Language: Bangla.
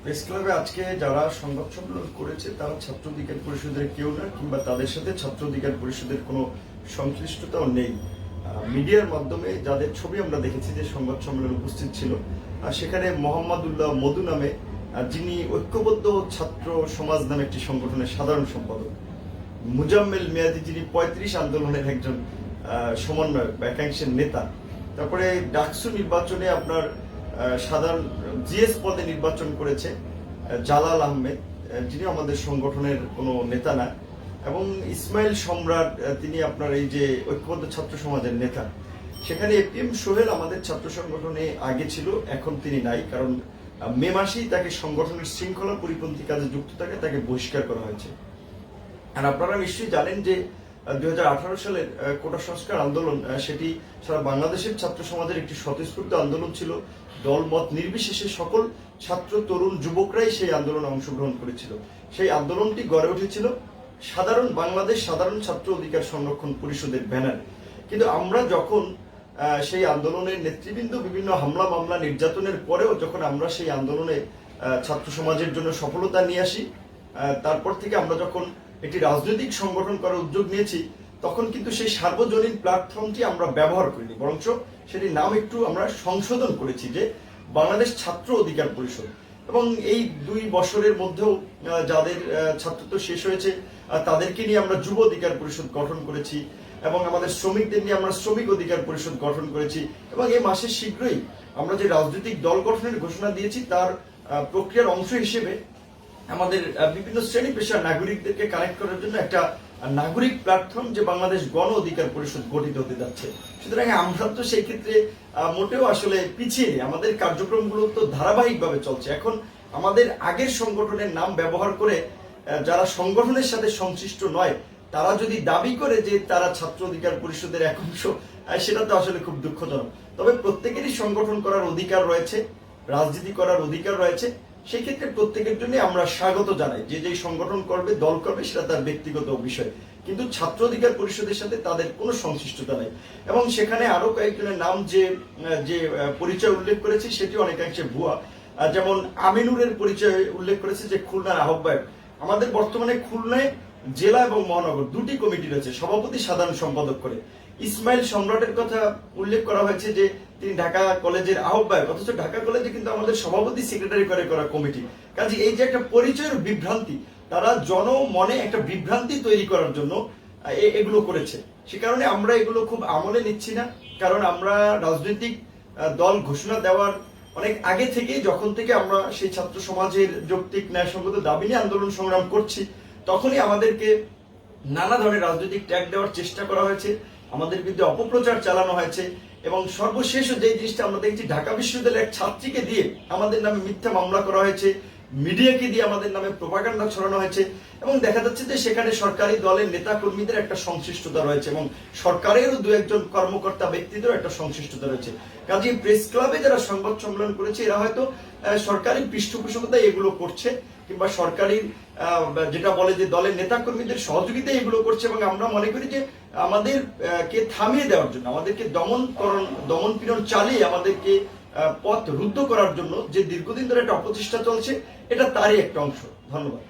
প্রেস ক্লাবে আজকে যারা সংবাদ সম্মেলন করেছে তারা ছাত্র অধিকার পরিষদের কেউ না, কিংবা তাদের সাথে ছাত্র অধিকার পরিষদের কোনো সংশ্লিষ্টতাও নেই। মিডিয়ার মাধ্যমে যাদের ছবি আমরা দেখেছি যে সংবাদ সম্মেলনে উপস্থিত ছিল, সেখানে মোহাম্মদুল্লাহ মধু নামে যিনি ঐক্যবদ্ধ ছাত্র সমাজ নামে একটি সংগঠনের সাধারণ সম্পাদক, মুজাম্মেল মেয়াদি যিনি ৩৫ আন্দোলনের একজন সমন্বয়ক বা একাংশের নেতা, তারপরে ডাকসু নির্বাচনে আপনার সাধারণ জিএস পদে নির্বাচন করেছে জালাল আহমেদ, যিনি আমাদের সংগঠনের কোনো নেতা না, এবং ইসমাইল সম্রাট, তিনি আপনার এই যে ঐক্যবদ্ধ ছাত্র সমাজের নেতা। সেখানে এপিএম সোহেল আমাদের ছাত্র সংগঠনে আগে ছিল, এখন তিনি নাই, কারণ মে মাসেই তাকে সংগঠনের শৃঙ্খলা পরিপন্থী কাজে যুক্ত থাকে তাকে বহিষ্কার করা হয়েছে। আর আপনারা নিশ্চয়ই জানেন যে 2018 সালের কোটা সংস্কার আন্দোলন, সেটি সারা বাংলাদেশের ছাত্র সমাজের একটি স্বতঃস্ফূর্ত আন্দোলন ছিল। দল মত নির্বিশেষে সকল ছাত্র তরুণ যুবকরাই সেই আন্দোলনে অংশগ্রহণ করেছিল। সেই আন্দোলনটি গড়ে উঠেছিল বাংলাদেশ সাধারণ ছাত্র অধিকার সংরক্ষণ পরিষদের ব্যানারে। কিন্তু আমরা যখন সেই আন্দোলনের নেতৃবৃন্দ বিভিন্ন হামলা মামলা নির্যাতনের পরেও যখন আমরা সেই আন্দোলনে ছাত্র সমাজের জন্য সফলতা নিয়ে আসি, তারপর থেকে আমরা যখন একটি রাজনৈতিক সংগঠন করার উদ্যোগ নিয়েছি, তখন কিন্তু সেই সার্বজনীন প্ল্যাটফর্মটি আমরা ব্যবহার করিনি, বরঞ্চ সেটির নাম একটু আমরা সংশোধন করেছি যে বাংলাদেশ ছাত্র অধিকার পরিষদ। এবং এই 2 বছরের মধ্যেও যাদের ছাত্রত্ব শেষ হয়েছে তাদেরকে নিয়ে আমরা যুব অধিকার পরিষদ গঠন করেছি, এবং আমাদের শ্রমিকদের নিয়ে আমরা শ্রমিক অধিকার পরিষদ গঠন করেছি। এবং এই মাসের শীঘ্রই আমরা যে রাজনৈতিক দল গঠনের ঘোষণা দিয়েছি তার প্রক্রিয়ার অংশ হিসেবে আমাদের বিভিন্ন শ্রেণী পেশার নাগরিকদেরকে কানেক্ট করার জন্য একটা নাগরিক প্ল্যাটফর্ম যে বাংলাদেশ গণ অধিকার পরিষদ গঠিত হতে যাচ্ছে। সুতরাং আমরা তো সেই ক্ষেত্রে মোটেও আসলে পিছিয়ে নেই, আমাদের কার্যক্রমগুলো তো ধারাবাহিকভাবে চলছে। এখন আমাদের আগের সংগঠনের নাম ব্যবহার করে যারা সংগঠনের সাথে সংশ্লিষ্ট নয় তারা যদি দাবি করে যে তারা ছাত্র অধিকার পরিষদের এক অংশ, সেটা তো আসলে খুব দুঃখজনক। তবে প্রত্যেকেরই সংগঠন করার অধিকার রয়েছে, রাজনীতি করার অধিকার রয়েছে। সেই ক্ষেত্রে প্রত্যেকের জন্য আমরা স্বাগত জানাই, যে যেই সংগঠন করবে, দল করবে, সেটা তার ব্যক্তিগত বিষয়, কিন্তু ছাত্র অধিকার পরিষদের সাথে তাদের কোনো সংশ্লিষ্টতা নেই। এবং সেখানে আরো কয়েকজনের নাম যে পরিচয় উল্লেখ করেছি সেটি অনেকাংশে ভুয়া। যেমন আমিনুরের পরিচয় উল্লেখ করেছে যে খুলনার আহ্বায়ক। আমাদের বর্তমানে খুলনায় জেলা এবং মহানগর 2টি কমিটি রয়েছে, সভাপতি সাধারণ সম্পাদক করে। ইসমাইল সম্রাটের কথা উল্লেখ করা হয়েছে যে তিনি ঢাকা কলেজের আহ্বায়ক, অথচ ঢাকা কলেজে কিন্তু আমাদের সভাপতি সেক্রেটারি করে করা কমিটি। কাজে এই যে একটা পরিচয়ের বিভ্রান্তি, তারা জনমনে একটা বিভ্রান্তি তৈরি করার জন্য এগুলো করেছে। সে কারণে আমরা এগুলো খুব আমলে নিচ্ছি না, কারণ আমরা রাজনৈতিক দল ঘোষণা দেওয়ার অনেক আগে থেকে, যখন থেকে আমরা সেই ছাত্র সমাজের যৌক্তিক ন্যায়সঙ্গত দাবি নিয়ে আন্দোলন সংগ্রাম করছি, তখনই আমাদেরকে নানা ধরনের রাজনৈতিক ট্যাগ দেওয়ার চেষ্টা করা হয়েছে, আমাদের বিরুদ্ধে অপপ্রচার চালানো হয়েছে। এবং সর্বশেষ যে জিনিসটা আমরা দেখছি, ঢাকা বিশ্ববিদ্যালয়ের এক ছাত্রীকে দিয়ে আমাদের নামে মিথ্যা মামলা করা হয়েছে, মিডিয়াকে দিয়ে আমাদের নামে প্রোপাগান্ডা ছড়ানো হয়েছে, এবং দেখা যাচ্ছে যে সেখানে সরকারি দলের নেতা কর্মীদের একটা সংশ্লিষ্টতা রয়েছে, এবং সরকারেরও 2-1 কর্মকর্তা ব্যক্তিদেরও একটা সংশ্লিষ্টতা রয়েছে। কাজেই প্রেস ক্লাবে যারা সংবাদ সম্মেলন করেছে এরা হয়তো সরকারি পৃষ্ঠপোষকতায় এগুলো করছে, কিংবা সরকারি যেটা বলে যে দলের নেতা কর্মীদের সহযোগিতায় এগুলো করছে। এবং আমরা মনে করি যে আমাদেরকে থামিয়ে দেওয়ার জন্য, আমাদেরকে দমন পীড়ন চালিয়ে আমাদেরকে পথ রুদ্ধ করার জন্য যে দীর্ঘদিন ধরে একটা অপচেষ্টা চলছে, এটা তারই একটা অংশ। ধন্যবাদ।